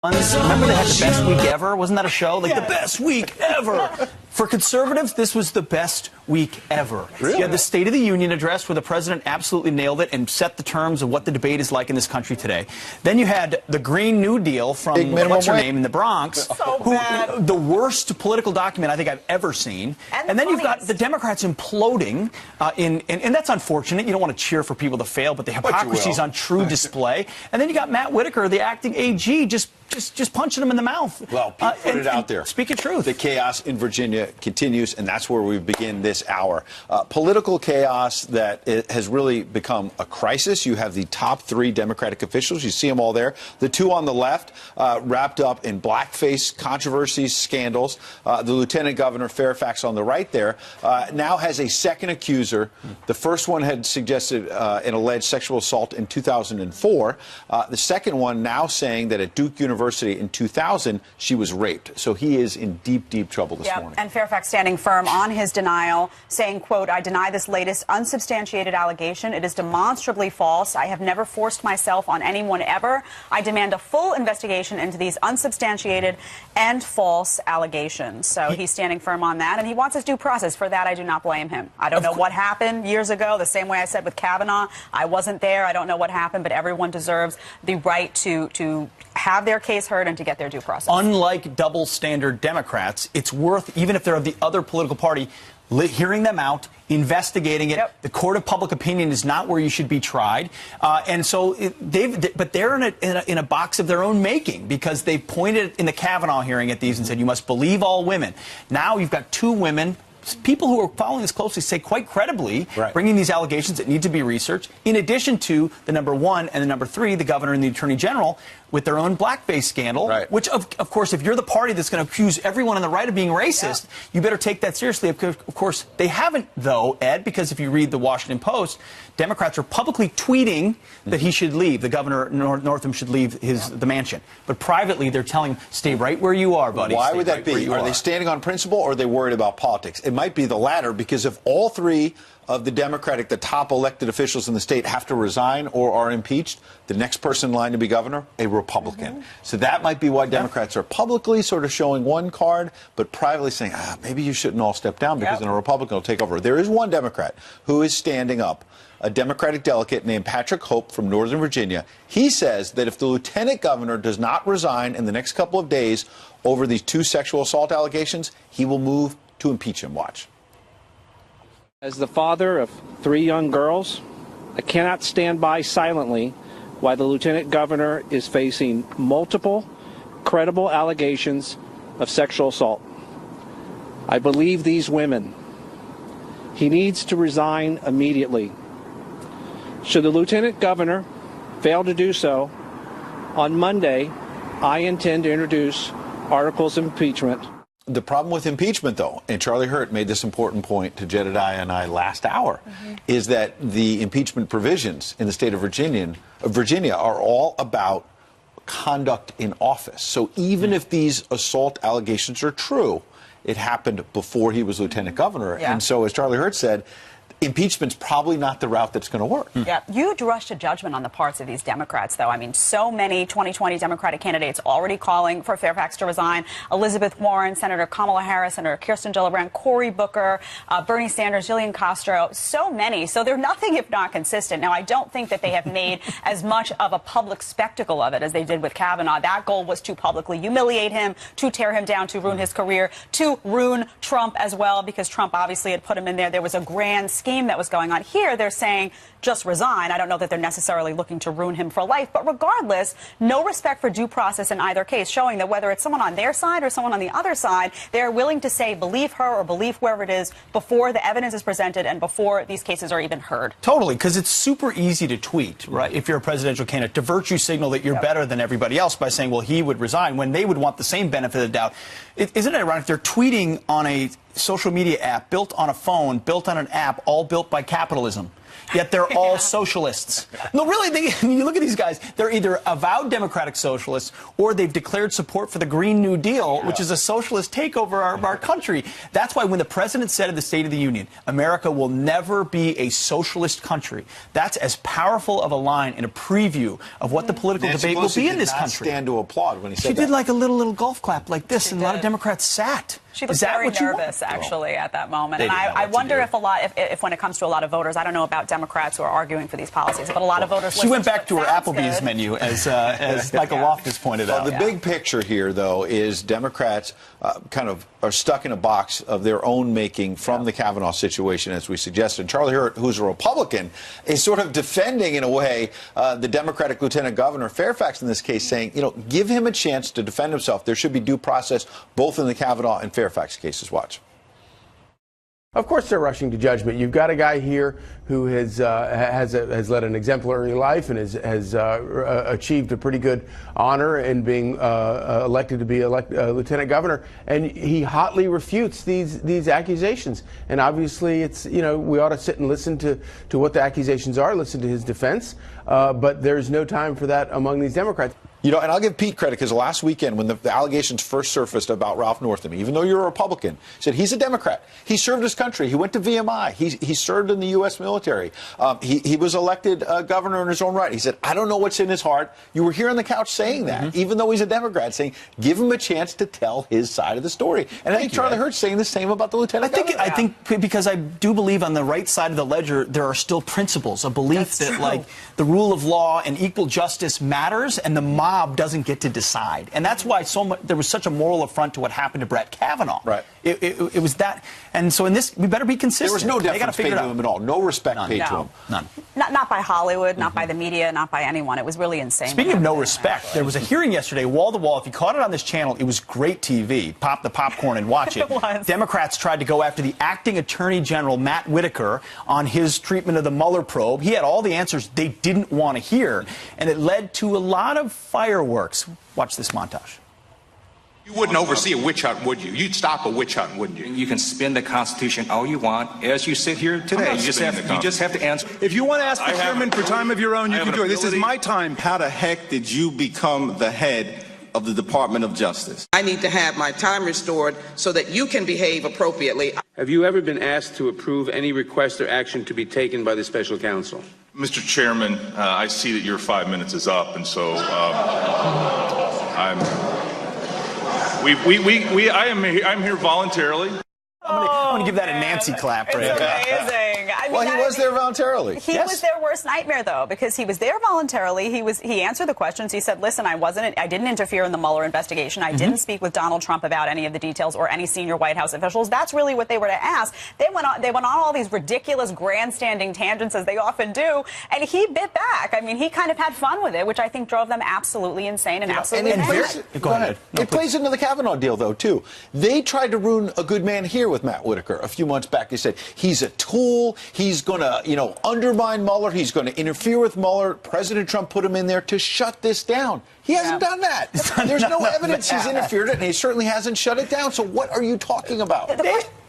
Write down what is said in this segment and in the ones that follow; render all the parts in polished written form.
Remember they had the best week ever? Wasn't that a show? Like the best week ever. For conservatives, this was the best week ever. Really? You had the State of the Union address where the president absolutely nailed it and set the terms of what the debate is like in this country today. Then you had the Green New Deal from what's her name in the Bronx, the worst political document I think I've ever seen. And then you've got the Democrats imploding, and that's unfortunate. You don't want to cheer for people to fail, but the hypocrisy is on true display. And then you got Matt Whitaker, the acting AG, just punching him in the mouth. Well, Pete put it out there. Speak of truth. The chaos in Virginia continues, and that's where we begin this hour. Political chaos that has really become a crisis. You have the top three Democratic officials. You see them all there. The two on the left, wrapped up in blackface controversies, scandals. The Lieutenant Governor Fairfax on the right there now has a second accuser. The first one had suggested an alleged sexual assault in 2004. The second one now saying that at Duke University in 2000, she was raped. So he is in deep, deep trouble this morning. And Fairfax standing firm on his denial, saying, quote, "I deny this latest unsubstantiated allegation. It is demonstrably false. I have never forced myself on anyone ever. I demand a full investigation into these unsubstantiated and false allegations." So he's standing firm on that, and he wants his due process. For that, I do not blame him. I don't know what happened years ago, the same way I said with Kavanaugh. I wasn't there. I don't know what happened, but everyone deserves the right to have their case heard and to get their due process. Unlike double standard Democrats, it's worth, even if they're of the other political party, hearing them out, investigating it. The court of public opinion is not where you should be tried. And so but they're in a box of their own making, because they pointed in the Kavanaugh hearing at these and said, you must believe all women. Now you've got two women. People who are following this closely say quite credibly, bringing these allegations that need to be researched, in addition to the number one and the number three, the governor and the attorney general, with their own blackface scandal, which, of course, if you're the party that's going to accuse everyone on the right of being racist, you better take that seriously. Of course, they haven't, though, Ed, because if you read the Washington Post, Democrats are publicly tweeting that he should leave, the governor, Northam, should leave the mansion. But privately, they're telling him, stay right where you are, buddy. Why would that be? Are they standing on principle, or are they worried about politics? It might be the latter, because if all three of the Democratic, the top elected officials in the state, have to resign or are impeached, the next person in line to be governor, a Republican. So that might be why Democrats are publicly sort of showing one card, but privately saying, maybe you shouldn't all step down, because then a Republican will take over. There is one Democrat who is standing up, a Democratic delegate named Patrick Hope from Northern Virginia. He says that if the lieutenant governor does not resign in the next couple of days over these two sexual assault allegations, he will move to impeach him. Watch. As the father of three young girls, I cannot stand by silently while the lieutenant governor is facing multiple credible allegations of sexual assault. I believe these women. He needs to resign immediately. Should the lieutenant governor fail to do so, on Monday, I intend to introduce articles of impeachment. The problem with impeachment, though, and Charlie Hurt made this important point to Jedediah and I last hour, is that the impeachment provisions in the state of Virginia are all about conduct in office. So even if these assault allegations are true, it happened before he was lieutenant governor. And so, as Charlie Hurt said, impeachment's probably not the route that's going to work. Huge rush to judgment on the parts of these Democrats, though. I mean, so many 2020 Democratic candidates already calling for Fairfax to resign. Elizabeth Warren, Senator Kamala Harris, Senator Kirsten Gillibrand, Cory Booker, Bernie Sanders, Jillian Castro, so many. So they're nothing if not consistent. Now, I don't think that they have made as much of a public spectacle of it as they did with Kavanaugh. That goal was to publicly humiliate him, to tear him down, to ruin his career, to ruin Trump as well, because Trump obviously had put him in there. There was a grand scheme that was going on. Here, they're saying just resign. I don't know that they're necessarily looking to ruin him for life, but regardless, no respect for due process in either case, showing that whether it's someone on their side or someone on the other side, they're willing to say believe her or believe whoever it is before the evidence is presented and before these cases are even heard. Totally, because it's super easy to tweet, right, if you're a presidential candidate, to virtue signal that you're better than everybody else by saying, well, he would resign, when they would want the same benefit of the doubt. Isn't it ironic? They're tweeting on a social media app built on a phone, built on an app, all built by capitalism. yet they're all socialists. No, really, you look at these guys, they're either avowed democratic socialists or they've declared support for the Green New Deal, which is a socialist takeover of our country. That's why when the president said in the State of the Union, America will never be a socialist country, that's as powerful of a line and a preview of what the political Nancy debate will Pelosi be in did this not country. Stand to applaud when he said She that. did like a little golf clap like this, and a lot of did. Democrats sat. She Is was that very what you want? nervous, actually, at that moment. They And didn't know I what to wonder do. if when it comes to a lot of voters, I don't know about Democrats who are arguing for these policies, but a lot of voters She went listen back to her Sounds Applebee's good. menu, as Michael Loftus pointed out. The big picture here, though, is Democrats kind of are stuck in a box of their own making from the Kavanaugh situation, as we suggested. And Charlie Hurt, who's a Republican, is sort of defending, in a way, the Democratic Lieutenant Governor Fairfax in this case, saying, you know, give him a chance to defend himself. There should be due process both in the Kavanaugh and Fairfax cases. Watch. Of course they're rushing to judgment. You've got a guy here who has led an exemplary life and has achieved a pretty good honor in being elected to be lieutenant governor, and he hotly refutes these accusations. And obviously, it's, you know, we ought to sit and listen to what the accusations are, listen to his defense. But there's no time for that among these Democrats. You know, and I'll give Pete credit because last weekend when the allegations first surfaced about Ralph Northam, even though you're a Republican, said he's a Democrat. He served his country. He went to VMI. He served in the U.S. military. He was elected governor in his own right. He said, I don't know what's in his heart. You were here on the couch saying that, even though he's a Democrat, saying give him a chance to tell his side of the story. And I think Charlie Hurt's saying the same about the lieutenant governor. I think because I do believe on the right side of the ledger there are still principles, a belief that like the rule of law and equal justice matters, and the mob doesn't get to decide. And that's why there was such a moral affront to what happened to Brett Kavanaugh. Right. It was that. And so in this, we better be consistent. There was no They gotta deference paid figure to it out. him at all. No respect paid to him. None. Not by Hollywood, not by the media, not by anyone. It was really insane. Speaking of no respect, there was a hearing yesterday, wall to wall. If you caught it on this channel, it was great TV. Pop the popcorn and watch it. It was. Democrats tried to go after the acting Attorney General, Matt Whitaker, on his treatment of the Mueller probe. He had all the answers they didn't want to hear, and it led to a lot of fireworks. Watch this montage. You wouldn't oversee a witch hunt, would you? You'd stop a witch hunt, wouldn't you? You can spin the Constitution all you want. As you sit here today, you just have to answer. If you want to ask the chairman for time of your own, you can do it. This is my time. How the heck did you become the head of the Department of Justice? I need to have my time restored so that you can behave appropriately. Have you ever been asked to approve any request or action to be taken by the special counsel? Mr. Chairman, I see that your 5 minutes is up, and so I'm here voluntarily. I'm going to give that a Nancy clap right It's there. amazing. I mean, Well, he was there voluntarily. He was their worst nightmare, though, because he was there voluntarily. He answered the questions. He said, listen, I didn't interfere in the Mueller investigation. I didn't speak with Donald Trump about any of the details or any senior White House officials. That's really what they were to ask. They went on all these ridiculous grandstanding tangents, as they often do, and he bit back. I mean, he kind of had fun with it, which I think drove them absolutely insane and absolutely mad. Go ahead. It plays into the Kavanaugh deal, though, too. They tried to ruin a good man here with Matt Whitaker a few months back. They said he's a tool. He's going to, undermine Mueller. He's going to interfere with Mueller. President Trump put him in there to shut this down. He hasn't done that. There's no evidence he's interfered, and he certainly hasn't shut it down. So what are you talking about?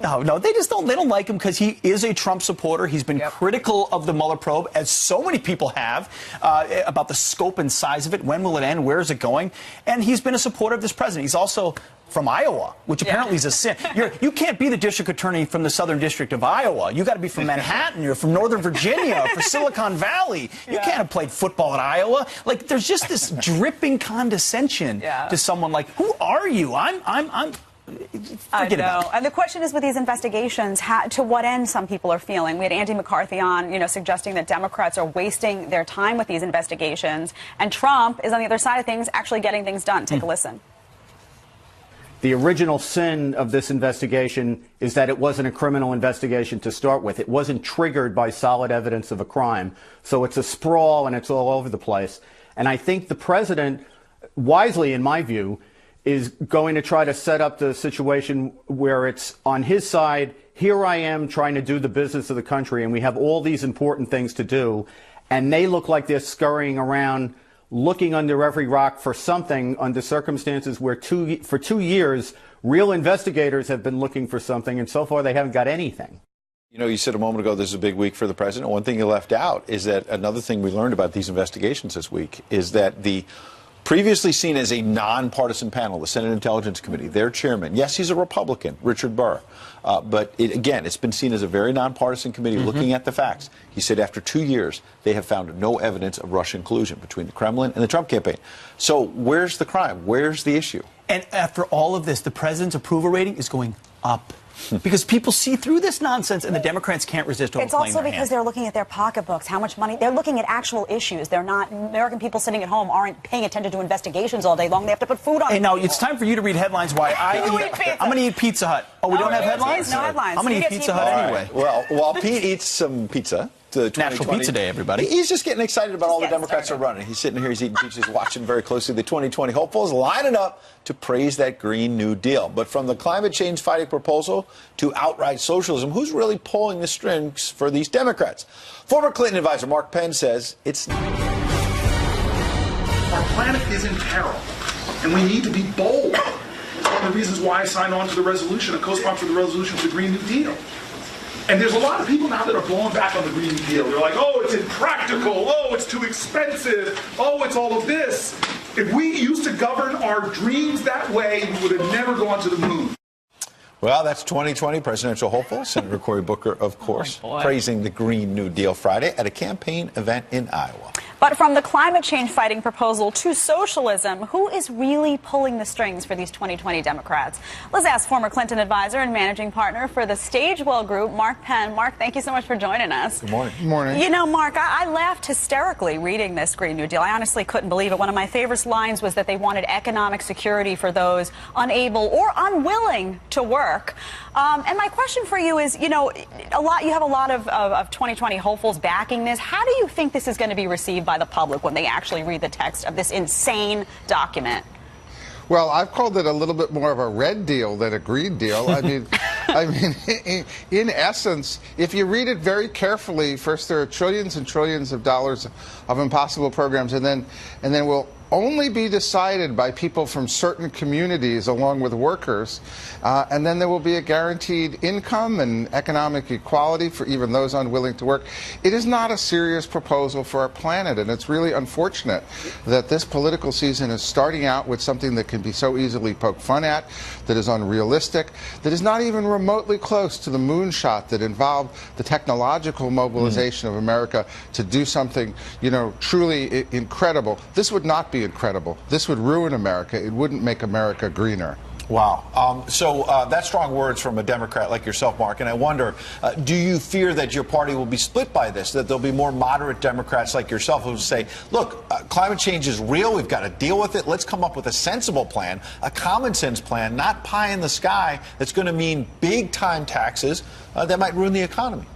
No, they just don't. They don't like him because he is a Trump supporter. He's been critical of the Mueller probe, as so many people have, about the scope and size of it. When will it end? Where is it going? And he's been a supporter of this president. He's also from Iowa, which apparently is a sin. You can't be the district attorney from the Southern District of Iowa. You got to be from Manhattan. You're from Northern Virginia, or from Silicon Valley. You can't have played football at Iowa. Like, there's just this dripping condescension to someone like, who are you? I know. And the question is, with these investigations, to what end some people are feeling. We had Andy McCarthy on, suggesting that Democrats are wasting their time with these investigations, and Trump is on the other side of things, actually getting things done. Take a listen. The original sin of this investigation is that it wasn't a criminal investigation to start with. It wasn't triggered by solid evidence of a crime. So it's a sprawl and it's all over the place. And I think the president, wisely in my view, is going to try to set up the situation where it's on his side. Here I am trying to do the business of the country, and we have all these important things to do. And they look like they're scurrying around looking under every rock for something under circumstances where for 2 years, real investigators have been looking for something, and so far they haven't got anything. You know, you said a moment ago this is a big week for the president. One thing you left out is that another thing we learned about these investigations this week is that the previously seen as a nonpartisan panel, the Senate Intelligence Committee, their chairman, yes, he's a Republican, Richard Burr, but again, it's been seen as a very nonpartisan committee looking at the facts. He said after 2 years, they have found no evidence of Russian collusion between the Kremlin and the Trump campaign. So where's the crime? Where's the issue? And after all of this, the president's approval rating is going up. Because people see through this nonsense, and the Democrats can't resist overplaying It's also their because hand. they're looking at their pocketbooks, how much money. They're looking at actual issues. They're not, American people sitting at home aren't paying attention to investigations all day long. They have to put food on. Hey, now it's time for you to read headlines. Why I'm going to eat Pizza Hut. Oh, we don't have headlines? No headlines. I'm going to eat Pizza Hut anyway. Well, while Pete eats some pizza, the National Pizza Day, everybody. He's just getting excited about all the Democrats are running. He's sitting here, he's eating pizzas, watching very closely the 2020 hopefuls, lining up to praise that Green New Deal. But from the climate change fighting proposal to outright socialism, who's really pulling the strings for these Democrats? Former Clinton advisor Mark Penn says it's not. Our planet is in peril, and we need to be bold. One of the reasons why I signed on to the resolution, a co-sponsor of the resolution for the Green New Deal. And there's a lot of people now that are blowing back on the Green New Deal. They're like, oh, it's impractical. Oh, it's too expensive. Oh, it's all of this. If we used to govern our dreams that way, we would have never gone to the moon. Well, that's 2020 presidential hopeful. Senator Cory Booker, of course, praising the Green New Deal Friday at a campaign event in Iowa. But from the climate change fighting proposal to socialism, who is really pulling the strings for these 2020 Democrats? Let's ask former Clinton advisor and managing partner for the Stagewell Group, Mark Penn. Mark, thank you so much for joining us. Good morning. Good morning. You know, Mark, I laughed hysterically reading this Green New Deal. I honestly couldn't believe it. One of my favorite lines was that they wanted economic security for those unable or unwilling to work. And my question for you is, you know, you have a lot of 2020 hopefuls backing this. How do you think this is going to be received by the public when they actually read the text of this insane document? Well, I've called it a little bit more of a red deal than a green deal. I mean, in essence, if you read it very carefully, first there are trillions and trillions of dollars of impossible programs, and then we'll only be decided by people from certain communities along with workers, and then there will be a guaranteed income and economic equality for even those unwilling to work. It is not a serious proposal for our planet, and it's really unfortunate that this political season is starting out with something that can be so easily poked fun at, that is unrealistic, that is not even remotely close to the moonshot that involved the technological mobilization of America to do something, you know, truly incredible. This would not be incredible. This would ruin America. It wouldn't make America greener. Wow. So that's strong words from a Democrat like yourself, Mark. And I wonder, do you fear that your party will be split by this, that there'll be more moderate Democrats like yourself who will say, look, climate change is real. We've got to deal with it. Let's come up with a sensible plan, a common sense plan, not pie in the sky that's going to mean big time taxes that might ruin the economy.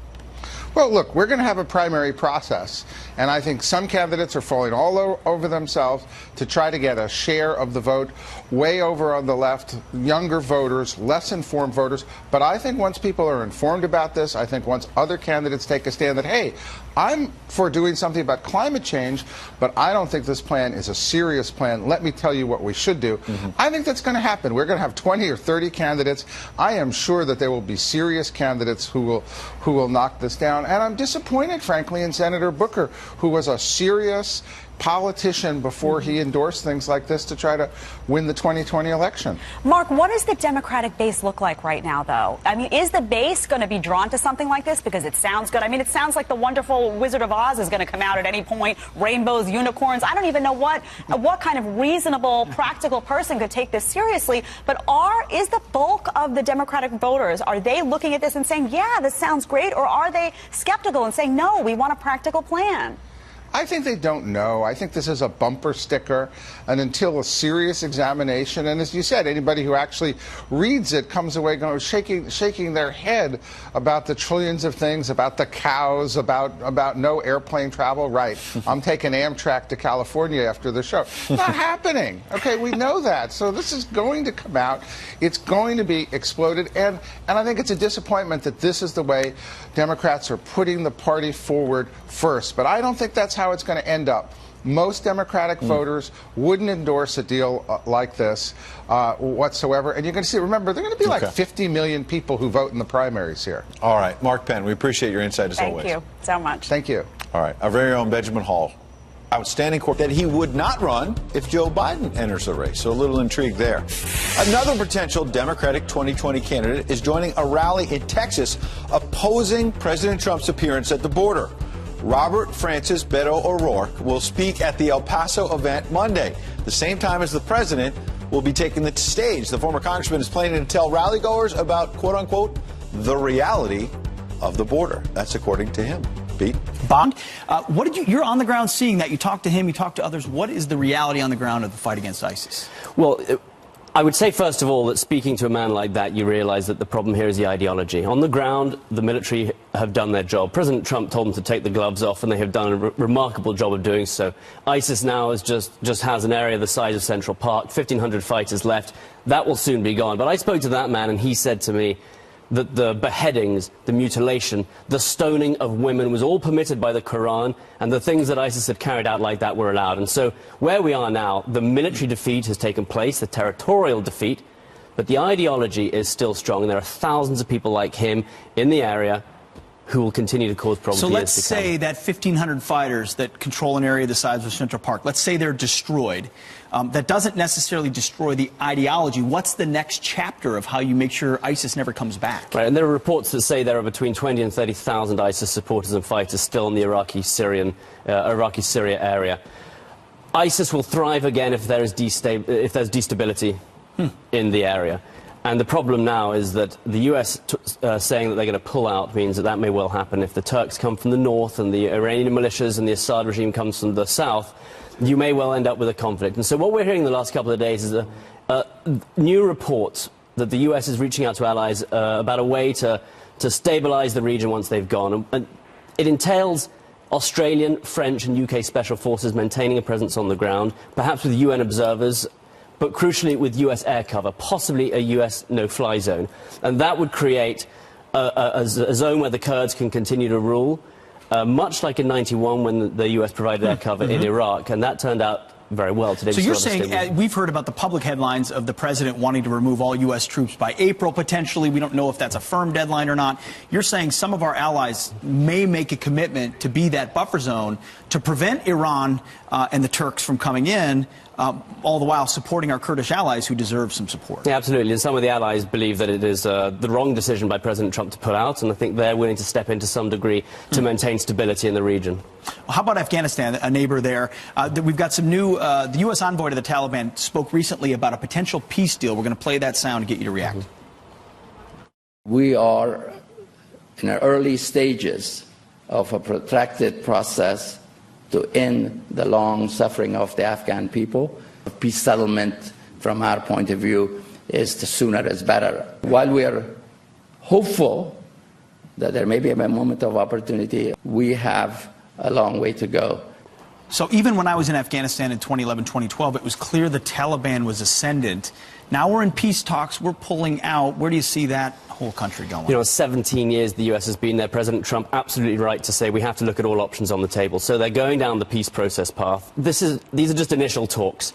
Well, look, we're going to have a primary process, and I think some candidates are falling all over themselves to try to get a share of the vote way over on the left, younger voters, less informed voters. But I think once people are informed about this, I think once other candidates take a stand that, hey, I'm for doing something about climate change, but I don't think this plan is a serious plan. Let me tell you what we should do. I think that's going to happen. We're going to have 20 or 30 candidates. I am sure that there will be serious candidates who will knock this down. And I'm disappointed, frankly, in Senator Booker, who was a serious politician before he endorsed things like this to try to win the 2020 election. Mark, what does the Democratic base look like right now, though? I mean, is the base going to be drawn to something like this because it sounds good? I mean, it sounds like the wonderful Wizard of Oz is going to come out at any point, rainbows, unicorns. I don't even know what kind of reasonable, practical person could take this seriously. But is the bulk of the Democratic voters, are they looking at this and saying, yeah, this sounds great, or are they skeptical and saying, no, we want a practical plan? I think they don't know. I think this is a bumper sticker, and until a serious examination, and as you said, anybody who actually reads it comes away going, shaking their head about the trillions of things, about the cows, about no airplane travel. Right, I'm taking Amtrak to California after the show. Not happening. Okay, we know that. So this is going to come out. It's going to be exploded, and I think it's a disappointment that this is the way Democrats are putting the party forward first. But I don't think that's how it's going to end up. most Democratic voters wouldn't endorse a deal like this whatsoever. And you're going to see, remember, there are going to be like 50 million people who vote in the primaries here. All right, Mark Penn, we appreciate your insight as always. Thank you so much. Thank you. All right, our very own Benjamin Hall. Outstanding court that he would not run if Joe Biden enters the race. So a little intrigue there. Another potential Democratic 2020 candidate is joining a rally in Texas opposing President Trump's appearance at the border. Robert Francis Beto O'Rourke will speak at the El Paso event Monday, the same time as the president will be taking the stage. The former congressman is planning to tell rallygoers about, quote unquote, the reality of the border. That's according to him. Pete? Bond, you're on the ground seeing that. You talk to him, you talk to others. What is the reality on the ground of the fight against ISIS? Well, I would say, first of all, that speaking to a man like that, you realize that the problem here is the ideology. On the ground, the military have done their job. President Trump told them to take the gloves off, and they have done a remarkable job of doing so. ISIS now is just has an area the size of Central Park, 1,500 fighters left. That will soon be gone. But I spoke to that man, and he said to me that the beheadings, the mutilation, the stoning of women was all permitted by the Quran, and the things that ISIS had carried out like that were allowed. And so where we are now, the military defeat has taken place, the territorial defeat, but the ideology is still strong, and there are thousands of people like him in the area who will continue to cause problems. So let's say that 1,500 fighters that control an area the size of Central Park, let's say they're destroyed. That doesn't necessarily destroy the ideology. What's the next chapter of how you make sure ISIS never comes back? Right, and there are reports that say there are between 20 and 30,000 ISIS supporters and fighters still in the Iraqi-Syria area. ISIS will thrive again if there's destability in the area. And the problem now is that the U.S. saying that they're going to pull out means that may well happen. If the Turks come from the north and the Iranian militias and the Assad regime comes from the south, you may well end up with a conflict. And so what we're hearing the last couple of days is new reports that the U.S. is reaching out to allies about a way to stabilize the region once they've gone. And it entails Australian, French and UK special forces maintaining a presence on the ground, perhaps with UN observers, but crucially with US air cover, possibly a US no-fly zone. And that would create a zone where the Kurds can continue to rule, much like in '91 when the US provided air cover in Iraq, and that turned out very well. Today, so you're saying, we've heard about the public headlines of the president wanting to remove all U.S. troops by April, potentially. We don't know if that's a firm deadline or not. You're saying some of our allies may make a commitment to be that buffer zone to prevent Iran and the Turks from coming in, all the while supporting our Kurdish allies who deserve some support. Yeah, absolutely. And some of the allies believe that it is the wrong decision by President Trump to pull out, and I think they're willing to step in to some degree to maintain stability in the region. Well, how about Afghanistan, a neighbor there? We've got some new, the U.S. envoy to the Taliban spoke recently about a potential peace deal. We're going to play that sound to get you to react. We are in the early stages of a protracted process to end the long suffering of the Afghan people. Peace settlement, from our point of view, is the sooner is better. While we are hopeful that there may be a moment of opportunity, we have a long way to go. So even when I was in Afghanistan in 2011, 2012, it was clear the Taliban was ascendant. Now we're in peace talks, we're pulling out. Where do you see that whole country going? You know, 17 years the U.S. has been there. President Trump absolutely right to say we have to look at all options on the table. So they're going down the peace process path. These are just initial talks.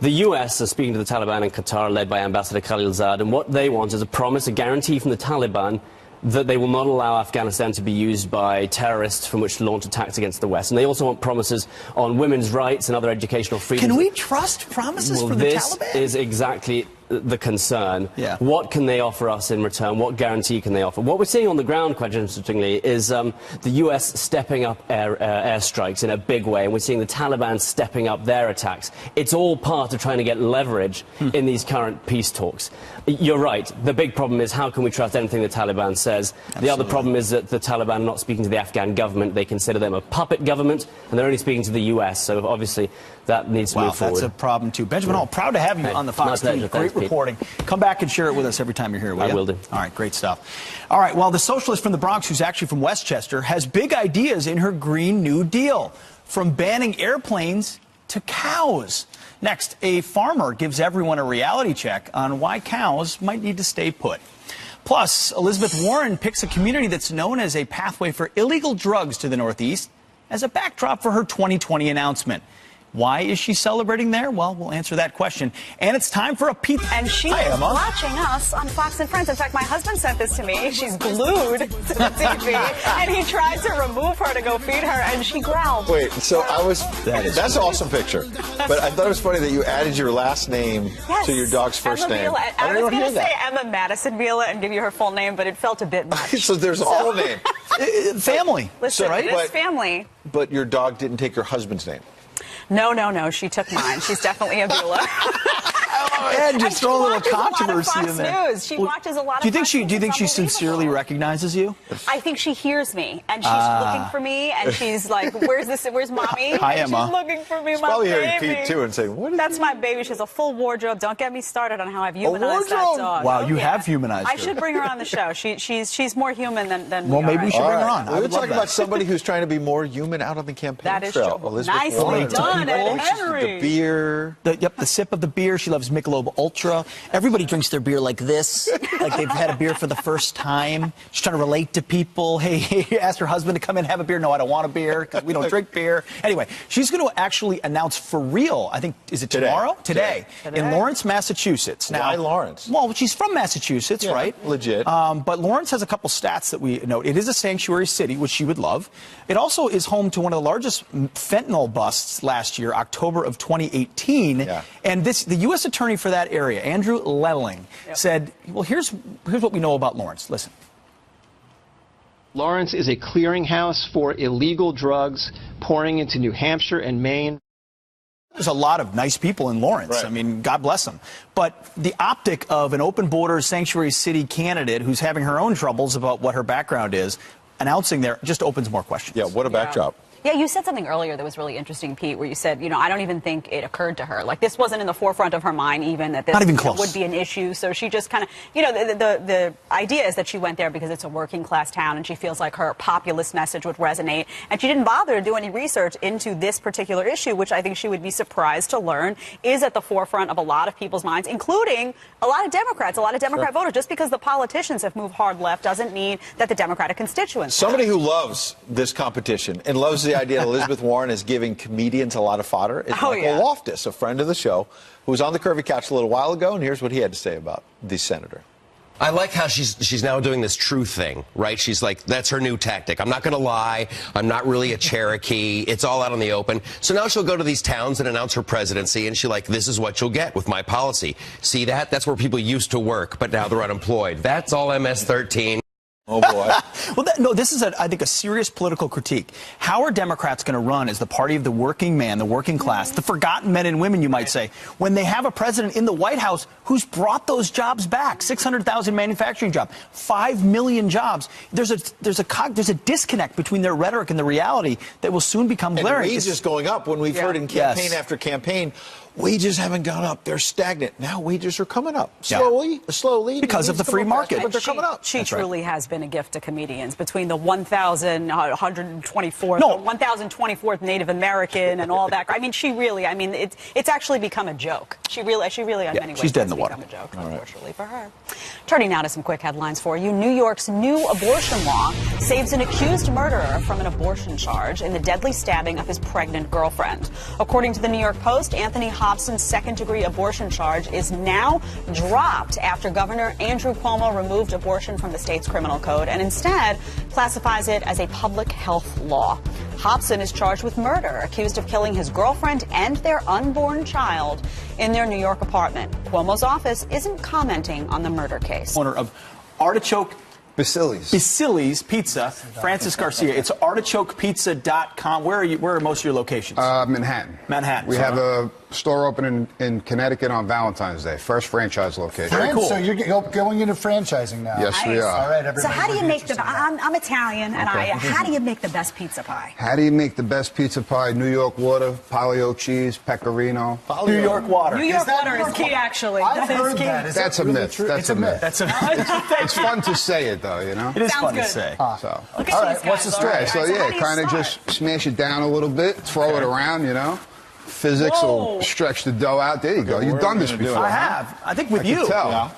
The U.S. is speaking to the Taliban in Qatar, led by Ambassador Khalilzad, and what they want is a promise, a guarantee from the Taliban that they will not allow Afghanistan to be used by terrorists from which to launch attacks against the West. And they also want promises on women's rights and other educational freedoms. Can we trust promises from the Taliban? This is exactly the concern. Yeah. What can they offer us in return? What guarantee can they offer? What we're seeing on the ground, quite interestingly, is the U.S. stepping up airstrikes in a big way, and we're seeing the Taliban stepping up their attacks. It's all part of trying to get leverage in these current peace talks. You're right. The big problem is how can we trust anything the Taliban says? Absolutely. The other problem is that the Taliban are not speaking to the Afghan government. They consider them a puppet government, and they're only speaking to the U.S., so obviously that needs to move forward. That's a problem, too. Benjamin Hall, proud to have you on the Fox team. Great reporting. Come back and share it with us every time you're here, will you? I will do. All right, great stuff. All right, well, the socialist from the Bronx, who's actually from Westchester, has big ideas in her Green New Deal, from banning airplanes to cows. Next, a farmer gives everyone a reality check on why cows might need to stay put. Plus, Elizabeth Warren picks a community that's known as a pathway for illegal drugs to the Northeast as a backdrop for her 2020 announcement. Why is she celebrating there? Well, we'll answer that question. And it's time for a pizza. And she Hi, is Emma. watching us on Fox and Friends. In fact, my husband sent this to me. She's glued to the TV, and he tried to remove her to go feed her, and she growled. Wait, so that's an awesome picture. But I thought it was funny that you added your last name to your dog's first Emma name. Vila. I was don't going hear to say that. Emma Madison Vila and give you her full name, but it felt a bit much. So there's a full name. Family. Listen, right? it is family. But your dog didn't take your husband's name. No. She took mine. She's definitely a Vila. And just throw a little controversy in in there. News. She watches a lot of Do you think Fox News. she? Do you think she sincerely recognizes you? I think she hears me, and she's looking for me, and she's like, "Where's mommy?" Hi, and Emma. She's looking for me, She's my probably baby. hearing Pete too and saying, "What?" That's my baby. She has a full wardrobe. Don't get me started on how I've humanized that wardrobe? dog. Wow, Oh, you yeah. have humanized I her. should bring her on the show. She's more human than Well, we maybe are. we should bring her All on. I We're would love talking that. about somebody who's trying to be more human out on the campaign That is trail. true. Elizabeth Nicely Warren. done, Ed Henry. The beer. The sip of the beer. She loves Michelob Ultra. Everybody drinks their beer like this, like they've had a beer for the first time. She's trying to relate to people. Hey, asked her husband to come in and have a beer. No, I don't want a beer because we don't drink beer. Anyway, she's going to actually announce for real, I think, is it tomorrow? Today. In Lawrence, Massachusetts. Now, Why Lawrence? Well, she's from Massachusetts, right? Legit. But Lawrence has a couple stats that we note. It is a sanctuary city, which she would love. It also is home to one of the largest fentanyl busts last year, October of 2018. Yeah. And the U.S. attorney for that area, Andrew Lelling, said, well, here's what we know about Lawrence. Listen. Lawrence is a clearinghouse for illegal drugs pouring into New Hampshire and Maine. There's a lot of nice people in Lawrence. Right. I mean, God bless them. But the optic of an open border sanctuary city candidate who's having her own troubles about what her background is, announcing there just opens more questions. Yeah, what a backdrop. Yeah, you said something earlier that was really interesting, Pete, where you said, I don't even think it occurred to her. Like, this wasn't in the forefront of her mind even, that this Not even close. would be an issue. So she just kind of, the idea is that she went there because it's a working class town and she feels like her populist message would resonate. And she didn't bother to do any research into this particular issue, which I think she would be surprised to learn is at the forefront of a lot of people's minds, including a lot of Democrats, a lot of Democrat voters. Just because the politicians have moved hard left doesn't mean that the Democratic constituents. Somebody who loves this competition and loves the idea that Elizabeth Warren is giving comedians a lot of fodder is Michael Loftus, a friend of the show, who was on the Curvy Couch a little while ago, and here's what he had to say about the senator. I like how she's now doing this truth thing, right? She's like, that's her new tactic. I'm not going to lie. I'm not really a Cherokee. It's all out in the open. So now she'll go to these towns and announce her presidency, and she's like, this is what you'll get with my policy. See that? That's where people used to work, but now they're unemployed. That's all MS-13. Oh, boy. Well, this is, I think, a serious political critique. How are Democrats going to run as the party of the working man, the working class, the forgotten men and women, you might say, when they have a president in the White House who's brought those jobs back? 600,000 manufacturing jobs, 5 million jobs. There's a disconnect between their rhetoric and the reality that will soon become glaring. And wages going up when we've heard in campaign after campaign. Wages haven't gone up. They're stagnant. Now wages are coming up. Slowly. Because of the free market. But they're coming up. She truly has been a gift to comedians between the 1,124th Native American and all that. I mean, it's actually become a joke. She really in many ways she's dead in the become water. a joke, unfortunately for her. Turning now to some quick headlines for you. New York's new abortion law saves an accused murderer from an abortion charge in the deadly stabbing of his pregnant girlfriend. According to the New York Post, Anthony Hobson's second-degree abortion charge is now dropped after Governor Andrew Cuomo removed abortion from the state's criminal code and instead classifies it as a public health law. Hobson is charged with murder, accused of killing his girlfriend and their unborn child in their New York apartment. Cuomo's office isn't commenting on the murder case. Owner of Artichoke Basili's Pizza, Francis Garcia. It's artichokepizza.com. Where are most of your locations? Manhattan. We have a store opening in Connecticut on Valentine's Day. First franchise location. Very cool. So you're going into franchising now. Yes, we are. All right, everybody. So how do you make I'm Italian, and how do you make the best pizza pie? How do you make the best pizza pie? New York water, Polly-O cheese, pecorino. New York water. New York water is key, actually. I've heard that. That's a myth. That's a myth. It's fun to say it, though, you know? It is fun to say. So. All right, what's the story? So, kind of just smash it down a little bit, throw it around, you know? Physics will stretch the dough out. There you go. You've done this before. I have. I think with you. Tell.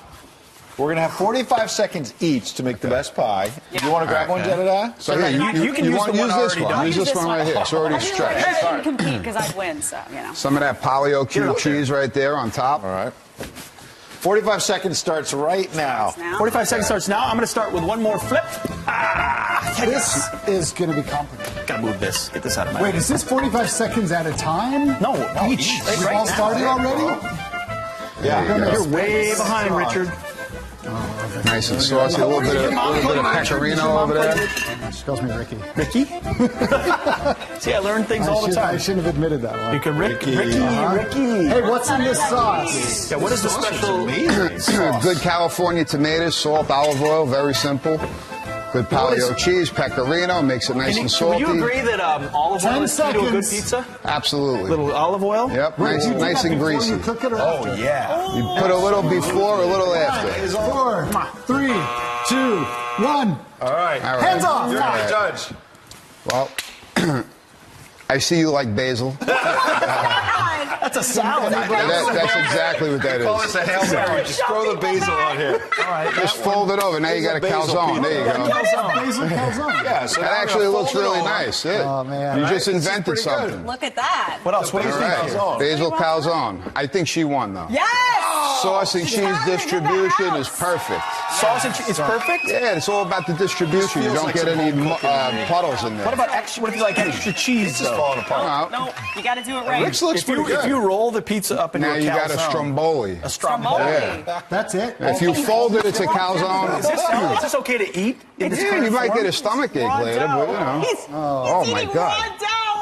We're going to have 45 seconds each to make the best pie. You want to grab one, Jedediah? So you can use this one. Use this one right here. It's already stretched. I shouldn't compete because I'd win, so, you know. Some of that Polly-O cube cheese right there on top. All right. 45 seconds starts right now. 45 seconds starts now. I'm going to start with one more flip. This is going to be complicated. Gotta move this. Get this out of my way. Wait, is this 45 seconds at a time? No, each. We've right all now. started already? Yeah. You're way behind, Richard. Nice and saucy. A little bit of pecorino over there. She calls me Ricky. Ricky? See, I learn things all the time. I shouldn't have admitted that one. You can Ricky. Ricky. Hey, what's in this sauce? Yeah, what is the special? Good California tomatoes, salt, olive oil, very simple. Good Polly-O cheese, pecorino, makes it nice and salty. Would you agree that olive oil is key to a good pizza? Absolutely. Little olive oil? Yep, nice and greasy. You cook it or Oh, after? yeah. You put a little before, a little after. 4, 3, 2, 1. All right. Hands off. You're the judge. Well, I see you like basil. That's a salad. That's exactly what that Call is. this a Hail Mary. Just throw the basil on here. All right. Just fold it over. Now you got a calzone. There you go. Basil calzone. Yeah, so That now actually we're gonna looks fold it really on. nice. Yeah. Oh, man. You Right? just This is invented pretty good. something. Look at that. What else? What do you All think? right. Calzone. Basil calzone. I think she won, though. Yes! Sauce and cheese distribution is perfect. Sauce and cheese is perfect? Yeah, it's all about the distribution. You feels don't like get some any home cooking to me. puddles in there. What about extra? What if you like extra cheese? It's just though? falling apart. No. No, you got to do it right. Rich looks If you, pretty good. if you roll the pizza up into Now a calzone, you got a stromboli. A stromboli. Yeah. That's it? If you fold it, it's a calzone. Is this okay to eat? In this Yeah, kind you of might form? get a stomach ache later, but you know. Oh my God.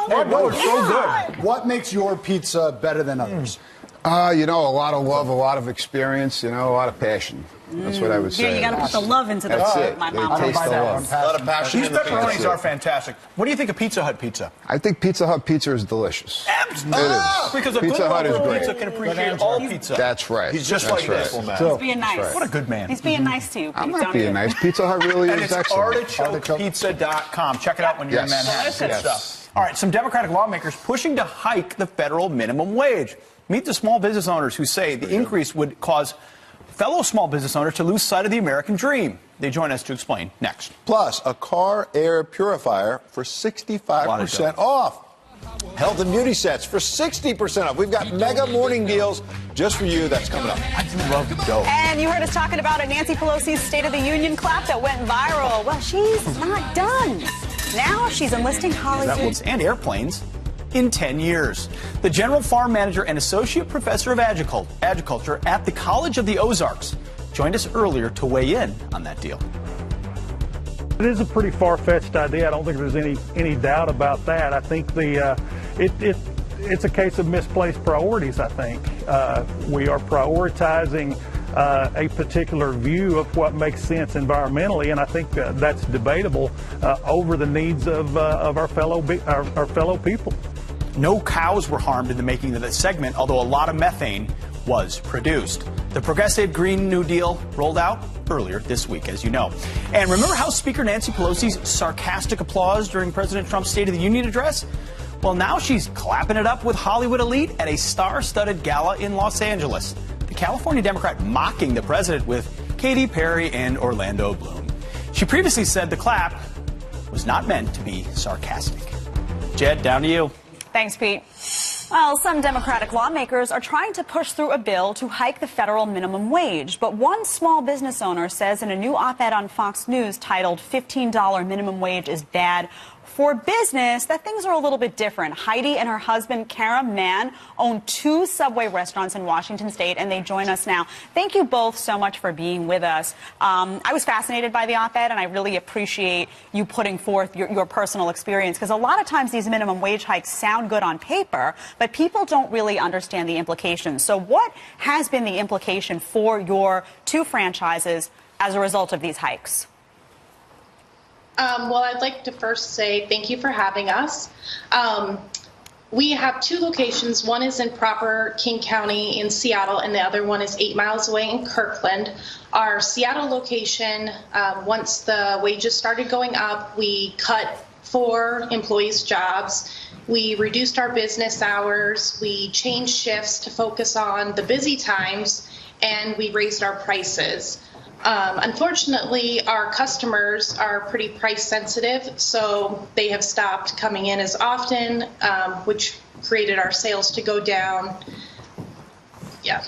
No, it's so good. What makes your pizza better than others? You know, a lot of love, a lot of experience, you know, a lot of passion. That's what I would Here, say. you got to put the love into the That's food. it. My They mom taste always the says. love. A lot of passion. These in the pizza. pepperonis are fantastic. What do you think of Pizza Hut pizza? I think Pizza Hut pizza is delicious. It is. Because a Pizza good Hut is local great. pizza can appreciate all pizza. That's right. He's just That's like right. this, man. He's being nice. What a good man. He's being nice to you. I'm Pete. not Don't being even- nice. Pizza Hut really And is it's excellent. artichokepizza.com. Check it out when you're in Yes. Manhattan. Good Yes. stuff. All right, some Democratic lawmakers pushing to hike the federal minimum wage. Meet the small business owners who say the increase would cause fellow small business owners to lose sight of the American dream. They join us to explain next. Plus, a car air purifier for 65% off. Health and beauty sets for 60% off. We've got mega morning deals just for you. That's coming up. I do love dough. And you heard us talking about a Nancy Pelosi's State of the Union clap that went viral. Well, she's not done. Now she's enlisting Hollywood. And airplanes in 10 years. The general farm manager and associate professor of agriculture at the College of the Ozarks joined us earlier to weigh in on that deal. It is a pretty far-fetched idea. I don't think there's any doubt about that. I think it's a case of misplaced priorities. I think we are prioritizing a particular view of what makes sense environmentally, and I think that's debatable over the needs of our fellow people. No cows were harmed in the making of this segment, although a lot of methane was produced. The Progressive Green New Deal rolled out earlier this week, as you know. And remember House Speaker Nancy Pelosi's sarcastic applause during President Trump's State of the Union address? Well, now she's clapping it up with Hollywood elite at a star-studded gala in Los Angeles. The California Democrat mocking the president with Katy Perry and Orlando Bloom. She previously said the clap was not meant to be sarcastic. Jed, down to you. Thanks, Pete. Well, some Democratic lawmakers are trying to push through a bill to hike the federal minimum wage. But one small business owner says in a new op-ed on Fox News titled $15 minimum wage is bad for business that things are a little bit different. Heidi and her husband, Kara Mann, own 2 Subway restaurants in Washington State, and they join us now. Thank you both so much for being with us. I was fascinated by the op-ed, and I really appreciate you putting forth your personal experience, because a lot of times these minimum wage hikes sound good on paper, but people don't really understand the implications. So what has been the implication for your 2 franchises as a result of these hikes? Well, I'd like to first say thank you for having us. We have 2 locations. One is in proper King County in Seattle, and the other one is 8 miles away in Kirkland. Our Seattle location, once the wages started going up, we cut 4 employees' jobs. We reduced our business hours. We changed shifts to focus on the busy times, and we raised our prices. Unfortunately, our customers are pretty price sensitive, so they have stopped coming in as often, which created our sales to go down. Yeah.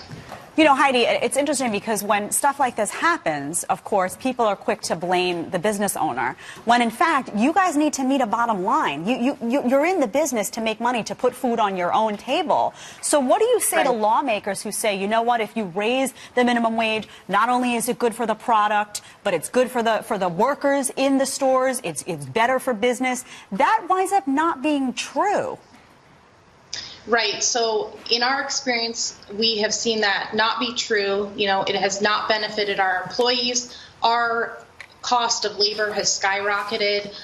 You know, Heidi, it's interesting because when stuff like this happens, of course, people are quick to blame the business owner, when in fact, you guys need to meet a bottom line. You're in the business to make money, to put food on your own table. So what do you say to lawmakers who say, you know what, if you raise the minimum wage, not only is it good for the product, but it's good for the workers in the stores, it's better for business. That winds up not being true. Right. So in our experience, we have seen that not be true. You know, it has not benefited our employees. Our cost of labor has skyrocketed.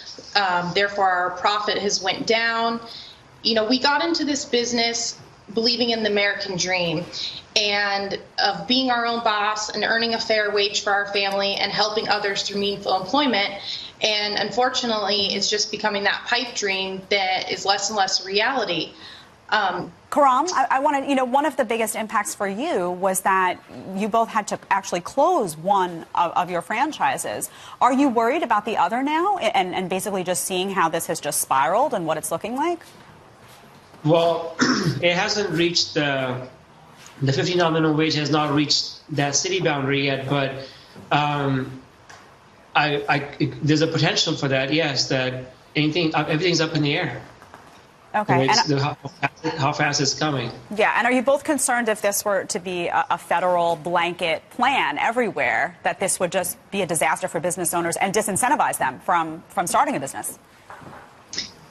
Therefore, our profit has went down. You know, we got into this business believing in the American dream and of being our own boss and earning a fair wage for our family and helping others through meaningful employment. And unfortunately, it's just becoming that pipe dream that is less and less reality. Karam, I wanted, you know, one of the biggest impacts for you was that you both had to actually close one of your franchises. Are you worried about the other now and basically just seeing how this has just spiraled and what it's looking like? Well, it hasn't reached the $15 minimum wage has not reached that city boundary yet, but there's a potential for that, yes, that everything's up in the air. Okay. How fast it's coming. Yeah, and are you both concerned if this were to be a federal blanket plan everywhere, that this would just be a disaster for business owners and disincentivize them from starting a business?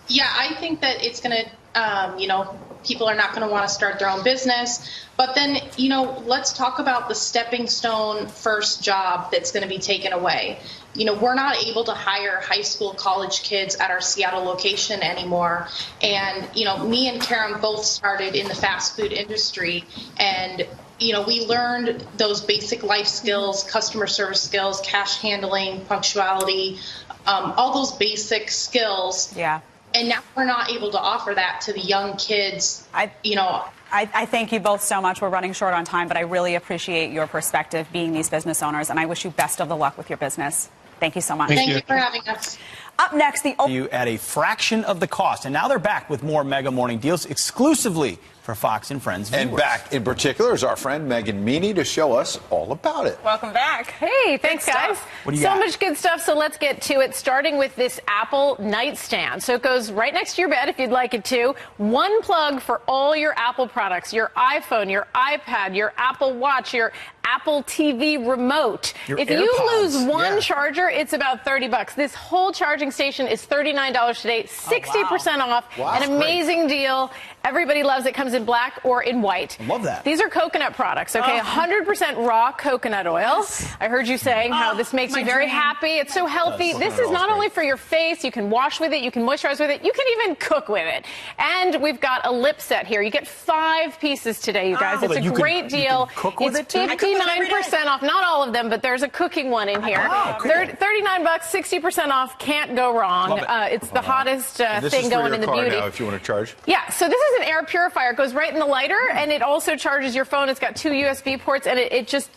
Yeah, I think that it's going to, you know, people are not going to want to start their own business. But then, you know, let's talk about the stepping stone first job that's going to be taken away. You know, we're not able to hire high school, college kids at our Seattle location anymore. And, you know, me and Karen both started in the fast food industry. And, you know, we learned those basic life skills, customer service skills, cash handling, punctuality, all those basic skills. Yeah. And now we're not able to offer that to the young kids, you know. I thank you both so much. We're running short on time, but I really appreciate your perspective being these business owners, and I wish you best of the luck with your business. Thank you so much. Thank you for having us. Up next, you at a fraction of the cost, and now they're back with more Mega Morning deals exclusively for Fox and Friends viewers. And back in particular is our friend Megan Meany to show us all about it. Welcome back. Hey, thanks, guys. What do you so got? much good stuff, so let's get to it, starting with this Apple nightstand. So it goes right next to your bed if you'd like it to. One plug for all your Apple products, your iPhone, your iPad, your Apple Watch, your Apple TV remote. If you lose one charger, it's about $30. This whole charging station is $39 today, 60% off. An amazing deal. Everybody loves it. Comes in black or in white. I love that. These are coconut products, okay? 100% raw coconut oil. Yes. I heard you saying how this makes you very happy. It's so healthy. This is not only for your face. You can wash with it. You can moisturize with it. You can even cook with it. And we've got a lip set here. You get 5 pieces today, you guys. It's a great deal. It's 59% off. Not all of them, but there's a cooking one in here. $39, 60% off. Can't go wrong. It's the hottest thing going in the beauty. Now if you want to charge. Yeah, so this is an air purifier. It goes right in the lighter, and it also charges your phone. It's got 2 USB ports, and it just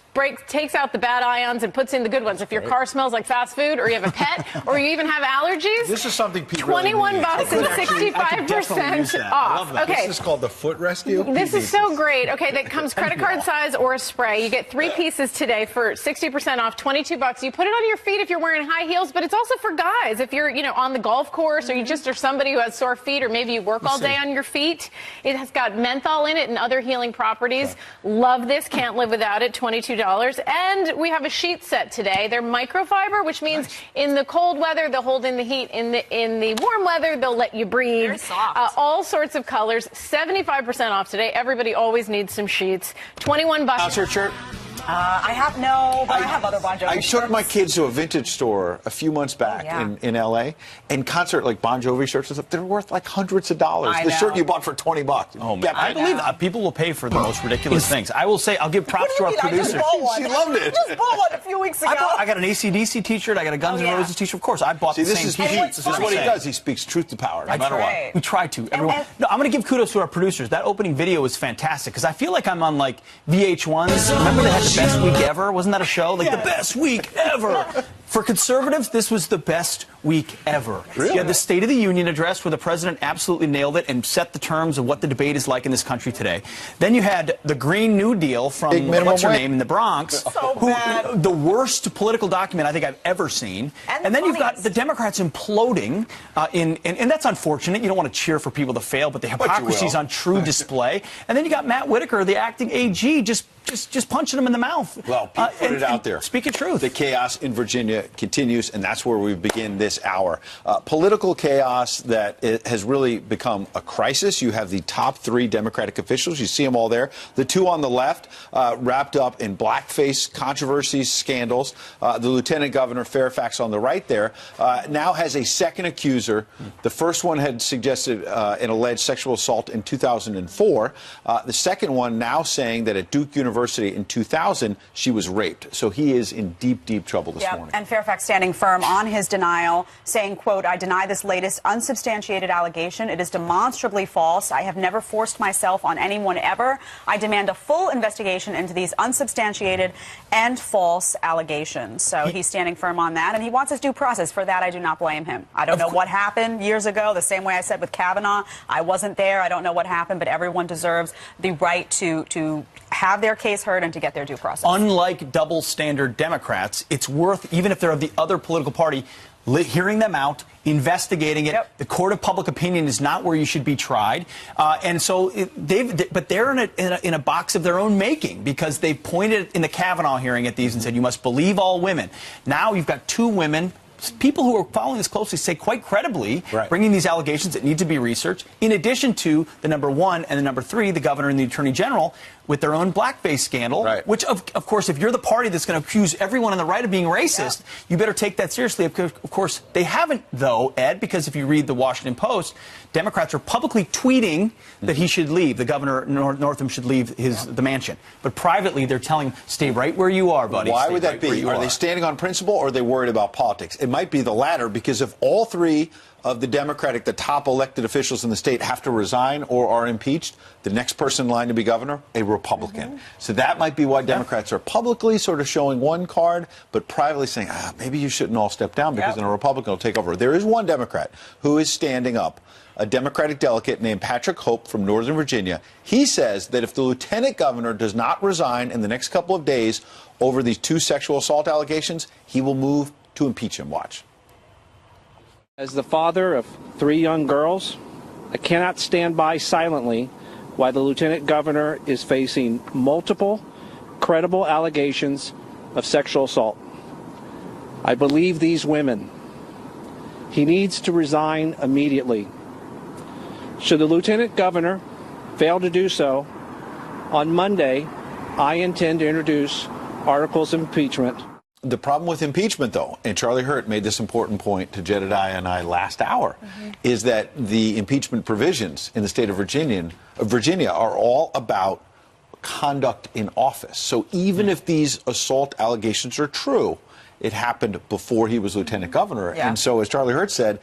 takes out the bad ions and puts in the good ones. If your car smells like fast food, or you have a pet, or you even have allergies, this is something people $21 and 65% off. Okay, this is called the Foot Rescue. This is so great. Okay, that comes credit card size or a spray. You get 3 pieces today for 60% off, $22. You put it on your feet if you're wearing high heels, but it's also for guys. If you're, on the golf course, or you just are somebody who has sore feet, or maybe you work all day on your feet. It has got menthol in it and other healing properties. Love this. Can't live without it. $22. And we have a sheet set today. They're microfiber, which means in the cold weather, they'll hold in the heat. In the warm weather, they'll let you breathe. Very soft. All sorts of colors. 75% off today. Everybody always needs some sheets. $21. Concert shirt. I have but I have other Bon Jovi I took my kids to a vintage store a few months back in L.A. and concert like Bon Jovi shirts and stuff, they're worth like hundreds of dollars. The shirt you bought for $20. Oh man, I believe people will pay for the most ridiculous things. I will say, I'll give props to our producer. She loved it. I just bought one a few weeks ago. I got an AC/DC T-shirt. I got a Guns N' Roses T-shirt. Of course, I bought the same T-shirt. This is what he does. He speaks truth to power, no matter what. We try to. Everyone. No, I'm going to give kudos to our producers. That opening video was fantastic because I feel like I'm on like VH1. Remember they had the best week ever? Wasn't that a show? Like the best week ever. For conservatives, this was the best week ever. Really? You had the State of the Union address where the president absolutely nailed it and set the terms of what the debate is like in this country today. Then you had the Green New Deal from what's her name in the Bronx, the worst political document I think I've ever seen. And then you've got the Democrats imploding, and that's unfortunate. You don't want to cheer for people to fail, but the hypocrisy is on true display. And then you got Matt Whitaker, the acting AG, just punching him in the mouth. Well, put it out there. Speak of truth. The chaos in Virginia continues, and that's where we begin this hour. Political chaos that has really become a crisis. You have the top 3 Democratic officials. You see them all there. The 2 on the left, wrapped up in blackface controversies, scandals. The Lieutenant Governor Fairfax on the right there now has a second accuser. The first one had suggested an alleged sexual assault in 2004. The second one now saying that at Duke University in 2000, she was raped. So he is in deep, deep trouble this morning. And Fairfax standing firm on his denial, saying, quote, "I deny this latest unsubstantiated allegation. It is demonstrably false. I have never forced myself on anyone ever. I demand a full investigation into these unsubstantiated and false allegations." So he's standing firm on that, and he wants his due process. For that, I do not blame him. I don't know what happened years ago, the same way I said with Kavanaugh. I wasn't there. I don't know what happened, but everyone deserves the right to have their case heard and to get their due process. Unlike double standard Democrats, it's worth, even if they're of the other political party, hearing them out, investigating it. The court of public opinion is not where you should be tried. And so but they're in a box of their own making, because they pointed in the Kavanaugh hearing at these and said, you must believe all women. Now you've got 2 women. People who are following this closely say quite credibly, bringing these allegations that need to be researched, in addition to the number 1 and the number 3, the governor and the attorney general, with their own blackface scandal, which, of course, if you're the party that's going to accuse everyone on the right of being racist, you better take that seriously. Of course, they haven't, though, Ed, because if you read the Washington Post, Democrats are publicly tweeting that he should leave. The governor, Northam, should leave the mansion. But privately, they're telling him, stay right where you are, buddy. Why would that be? Are they standing on principle, or are they worried about politics? It might be the latter, because if all 3 of the the top elected officials in the state have to resign or are impeached, the next person in line to be governor, a Republican. So that might be why Democrats are publicly sort of showing one card, but privately saying, maybe you shouldn't all step down, because then a Republican will take over. There is one Democrat who is standing up, a Democratic delegate named Patrick Hope from Northern Virginia. He says that if the lieutenant governor does not resign in the next couple of days over these 2 sexual assault allegations, he will move to impeach him. Watch. As the father of 3 young girls, I cannot stand by silently while the lieutenant governor is facing multiple credible allegations of sexual assault. I believe these women. He needs to resign immediately. Should the lieutenant governor fail to do so, on Monday, I intend to introduce articles of impeachment. The problem with impeachment, though, and Charlie Hurt made this important point to Jedediah and I last hour, is that the impeachment provisions in the state of Virginia are all about conduct in office. So even if these assault allegations are true, it happened before he was lieutenant governor. And so, as Charlie Hurt said,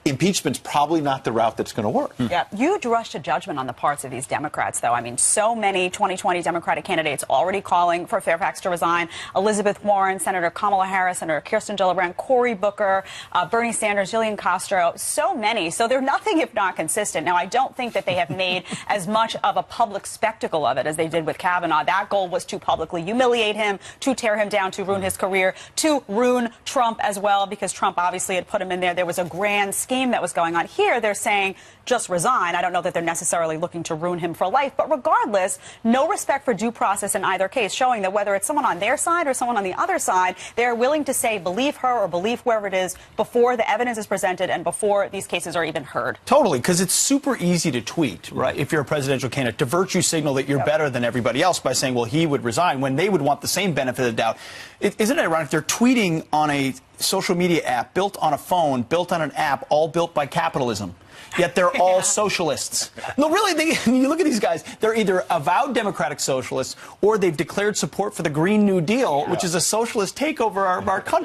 impeachment's probably not the route that's going to work. Huge rush to judgment on the parts of these Democrats, though. I mean, so many 2020 Democratic candidates already calling for Fairfax to resign. Elizabeth Warren, Senator Kamala Harris, Senator Kirsten Gillibrand, Cory Booker, Bernie Sanders, Jillian Castro, so many. So they're nothing if not consistent. Now, I don't think that they have made as much of a public spectacle of it as they did with Kavanaugh. That goal was to publicly humiliate him, to tear him down, to ruin his career, to ruin Trump as well, because Trump obviously had put him in there. There was a grand scheme that was going on. Here, they're saying just resign. I don't know that they're necessarily looking to ruin him for life, but regardless, no respect for due process in either case, showing that whether it's someone on their side or someone on the other side, they're willing to say believe her or believe whoever it is before the evidence is presented and before these cases are even heard. Totally, because it's super easy to tweet, right, if you're a presidential candidate, to virtue signal that you're better than everybody else by saying, well, he would resign, when they would want the same benefit of the doubt. Isn't it ironic? They're tweeting on a social media app, built on a phone, built on an app, all built by capitalism. Yet they're all socialists. No, really, you look at these guys, they're either avowed democratic socialists or they've declared support for the Green New Deal, which is a socialist takeover of our country.